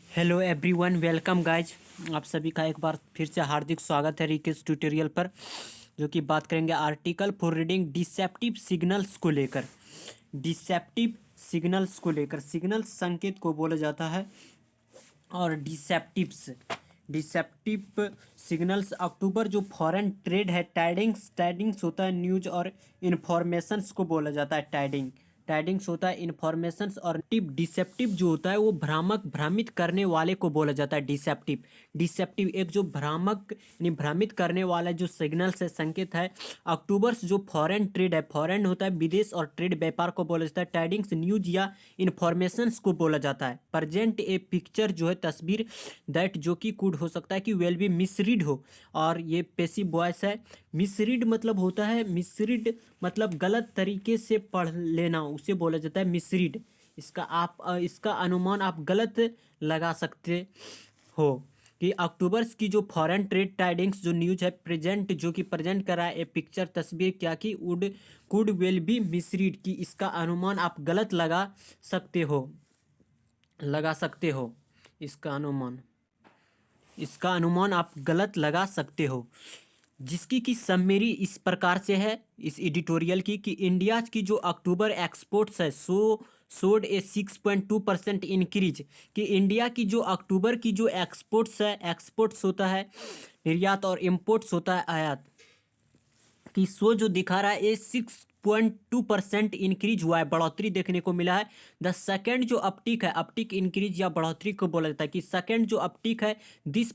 Hello everyone, welcome guys. आप सभी का एक बार फिर से हार्दिक स्वागत है रिकेश ट्यूटोरियल पर, जो कि बात करेंगे article for reading deceptive signals को लेकर। डिसेप्टिव सिग्नल्स को लेकर, सिग्नल संकेत को बोला जाता है। और डिसेप्टिव्स डिसेप्टिव सिग्नल्स अक्टूबर जो फॉरेन ट्रेड है, टाइडिंग्स टाइडिंग्स होता है, न्यूज और इन्फॉर्मेशंस को बोला जाता है। टाइडिंग्स होता है इन्फॉर्मेशंस, और डिसेप्टिव जो होता है वो भ्रामक भ्रमित करने वाले को बोला जाता है। डिसेप्टिव एक जो भ्रामक यानी भ्रमित करने वाला जो सिग्नल्स है, संकेत है। अक्टूबर जो फॉरेन ट्रेड है, फॉरेन होता है विदेश और ट्रेड व्यापार को बोला जाता है। टाइडिंग्स न्यूज या इन्फॉर्मेशंस को बोला जाता है। प्रेजेंट ए पिक्चर जो है तस्वीर, दैट जो कि कुड हो सकता है कि वेल बी मिसरीड हो, और ये पेसिव वॉइस है। मिसरीड मतलब होता है, मिसरीड मतलब गलत तरीके से पढ़ लेना, उसे बोला जाता है मिसरीड। इसका अनुमान आप गलत लगा सकते हो कि अक्टूबर की जो फॉरेन ट्रेड टाइडिंग्स जो न्यूज है, प्रेजेंट जो कि प्रेजेंट करा है ए पिक्चर तस्वीर, क्या कि कुड विल बी मिसरीड, कि इसका अनुमान आप गलत लगा सकते हो। इसका अनुमान आप गलत लगा सकते हो। जिसकी की समरी इस प्रकार से है इस एडिटोरियल की, कि इंडिया की जो अक्टूबर एक्सपोर्ट्स है सोड ए 6.2% इंक्रीज। कि इंडिया की जो अक्टूबर की जो एक्सपोर्ट्स होता है निर्यात, और इम्पोर्ट्स होता है आयात, कि शो जो दिखा रहा है ये 6.2% इंक्रीज हुआ है, बढ़ोतरी देखने को मिला है। द सेकेंड जो अपटिक है, अपटिक इंक्रीज या बढ़ोतरी को बोला जाता है, कि सेकेंड जो अपटिक है इस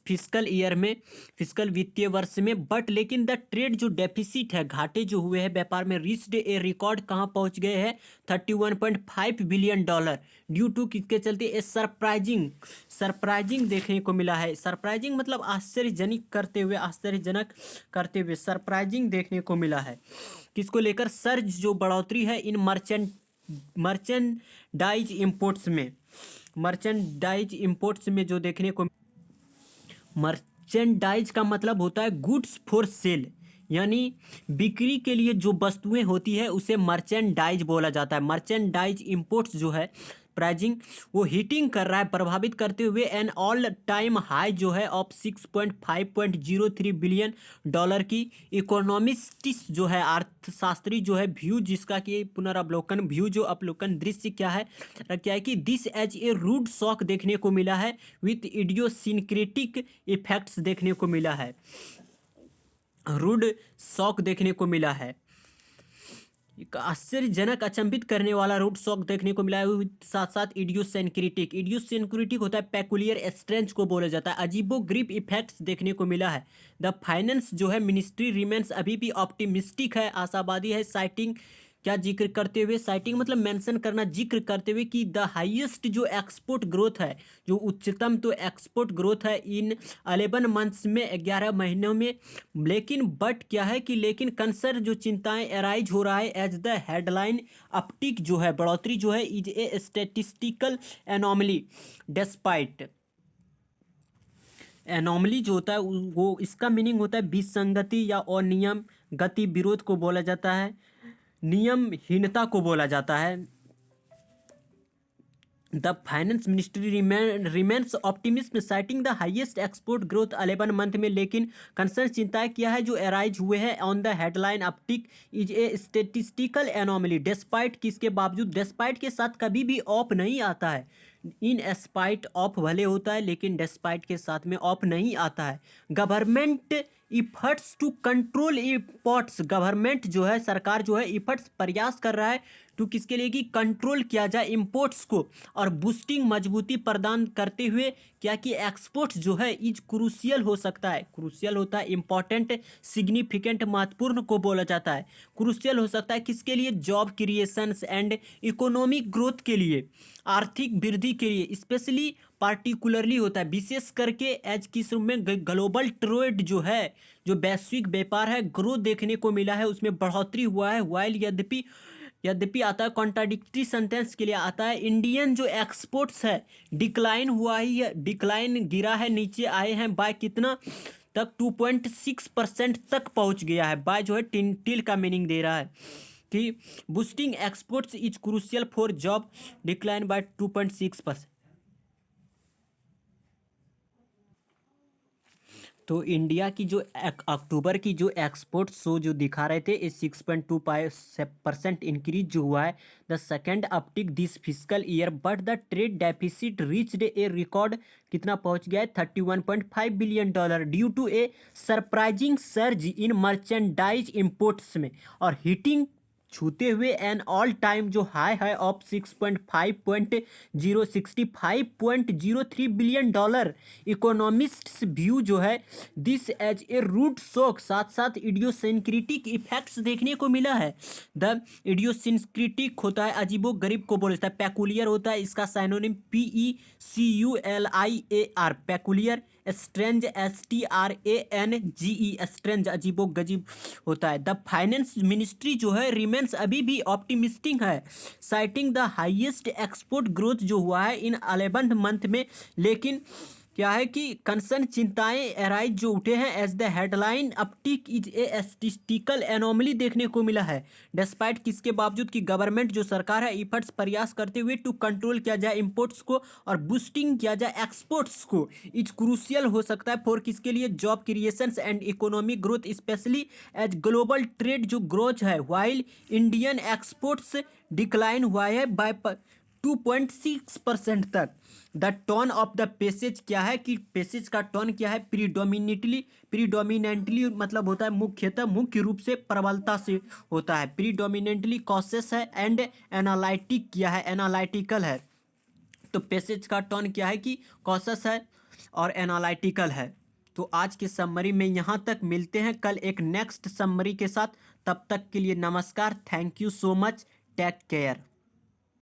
फिजिकल ईयर में, फिजिकल वित्तीय वर्ष में। बट लेकिन द ट्रेड जो डेफिसिट है, घाटे जो हुए हैं व्यापार में, रीच्ड ए रिकॉर्ड कहाँ पहुंच गए हैं, $31.5 बिलियन, ड्यू टू किसके चलते, ए सरप्राइजिंग देखने को मिला है। सरप्राइजिंग मतलब आश्चर्यजनक करते हुए सरप्राइजिंग देखने को मिला है। किसको लेकर, सर्ज जो बढ़ोतरी है इन मर्चेंडाइज इंपोर्ट्स में जो देखने को। मर्चेंडाइज का मतलब होता है गुड्स फॉर सेल, यानी बिक्री के लिए जो वस्तुएं होती है उसे मर्चेंडाइज बोला जाता है। मर्चेंडाइज इंपोर्ट्स जो है प्राइजिंग, वो हीटिंग कर रहा है, प्रभावित करते हुए एन ऑल टाइम हाई जो है ऑफ 6.503 बिलियन डॉलर की। इकोनॉमिस्टिस जो है अर्थशास्त्री जो है व्यू, जिसका कि पुनरावलोकन व्यू जो अवलोकन दृश्य क्या है कि this as a rude shock देखने को मिला है, विथ इडियोसिंक्रेटिक इफेक्ट्स देखने को मिला है। रूड शॉक देखने को मिला है, एक आश्चर्यजनक अचंभित करने वाला रूट शॉक देखने को मिला है। साथ साथ इडियोसिंक्रेटिक होता है पेकुलियर स्ट्रेंज को बोला जाता है। अजीबो ग्रिप इफेक्ट्स देखने को मिला है। द फाइनेंस जो है मिनिस्ट्री रिमेन्स अभी भी ऑप्टिमिस्टिक है, आशावादी है, साइटिंग क्या जिक्र करते हुए, साइटिंग मतलब मेंशन करना, जिक्र करते हुए कि द हाईएस्ट जो एक्सपोर्ट ग्रोथ है, जो उच्चतम तो एक्सपोर्ट ग्रोथ है इन 11 मंथ्स में, 11 महीनों में। लेकिन बट क्या है कि लेकिन कंसर्न जो चिंताएं एराइज हो रहा है एज द हेडलाइन, अपटिक जो है बढ़ोतरी जो है is a statistical anomaly despite. Anomaly जो होता है वो इसका मीनिंग होता है विसंगति या अनियम, गति विरोध को बोला जाता है, नियमहीनता को बोला जाता है। The finance ministry remains optimist citing the highest export growth 11 month में, लेकिन कंसर्न चिंताएं किया है जो एराइज हुए हैं on the headline uptick is A statistical anomaly. Despite किसके बावजूद, डिस्पाइट के साथ कभी भी ऑफ नहीं आता है। इन स्पाइट ऑफ भले होता है लेकिन डिस्पाइट के साथ में ऑफ नहीं आता है। Government efforts to control imports, government जो है सरकार जो है इफर्ट्स प्रयास कर रहा है टू किसके लिए, कि कंट्रोल किया जाए इम्पोर्ट्स को, और बूस्टिंग मजबूती प्रदान करते हुए क्या कि एक्सपोर्ट्स जो है इज क्रूशियल हो सकता है। क्रूशियल होता है इंपॉर्टेंट, सिग्निफिकेंट महत्वपूर्ण को बोला जाता है। क्रूशियल हो सकता है किसके लिए, job creations and economic growth के लिए, आर्थिक वृद्धि के लिए, स्पेशली पार्टिकुलरली होता है विशेष करके एज किस रूप में, ग्लोबल ट्रेड जो है, जो वैश्विक व्यापार है, ग्रोथ देखने को मिला है, उसमें बढ़ोतरी हुआ है। वाइल यद्यपि आता है कॉन्ट्राडिक्टरी सेंटेंस के लिए आता है, इंडियन जो एक्सपोर्ट्स है डिक्लाइन हुआ ही है, डिक्लाइन गिरा है, नीचे आए हैं बाय कितना तक, 2.6% तक पहुंच गया है। बाय जो है टिल का मीनिंग दे रहा है कि boosting exports is crucial for job, decline by 2.6%। तो इंडिया की जो अक्टूबर की जो एक्सपोर्ट शो जो दिखा रहे थे इस 6.25% इंक्रीज जो हुआ है the second uptick this fiscal year, but the trade deficit reached a record कितना पहुंच गया है $31.5 billion due to a surprising surge in merchandise imports में, और हिटिंग छूते हुए एन ऑल टाइम जो हाई है of 65.03 billion dollar. Economists view जो है this as a rude shock, साथ साथ इडियोसिंक्रेटिक इफेक्ट्स देखने को मिला है। द इडियोसिंक्रेटिक होता है अजीबो गरीब को बोलता है, पेकुलियर होता है इसका synonym PECULIAR peculiar, strange STRANGE strange अजीबो गजीब होता है। द फाइनेंस मिनिस्ट्री जो है रिमेन्स अभी भी ऑप्टिमिस्टिक है, citing the highest export growth जो हुआ है इन 11 मंथ में, लेकिन क्या है कि कंसर्न चिंताएं एराइज जो उठे हैं as the headline uptick is a statistical anomaly देखने को मिला है, डिस्पाइट किसके बावजूद कि गवर्नमेंट जो सरकार है इफर्ट्स प्रयास करते हुए टू कंट्रोल किया जाए इंपोर्ट्स को और बूस्टिंग किया जाए एक्सपोर्ट्स को, इज क्रूशियल हो सकता है फॉर किसके लिए job creations and economic growth, especially as global trade जो ग्रोथ है, वाइल इंडियन एक्सपोर्ट्स डिक्लाइन हुआ है बाय 2.6% तक। The tone of the passage क्या है कि पैसेज का टोन क्या है, प्रीडोमिनेंटली मतलब होता है मुख्यतः मुख्य रूप से प्रबलता से होता है, प्रीडोमिनेंटली कॉशियस है एंड एनालिटिक क्या है, एनालिटिकल है। तो पैसेज का टोन क्या है कि कॉशियस है और एनालिटिकल है। तो आज के समरी में यहाँ तक, मिलते हैं कल एक नेक्स्ट समरी के साथ, तब तक के लिए नमस्कार, thank you so much, take care.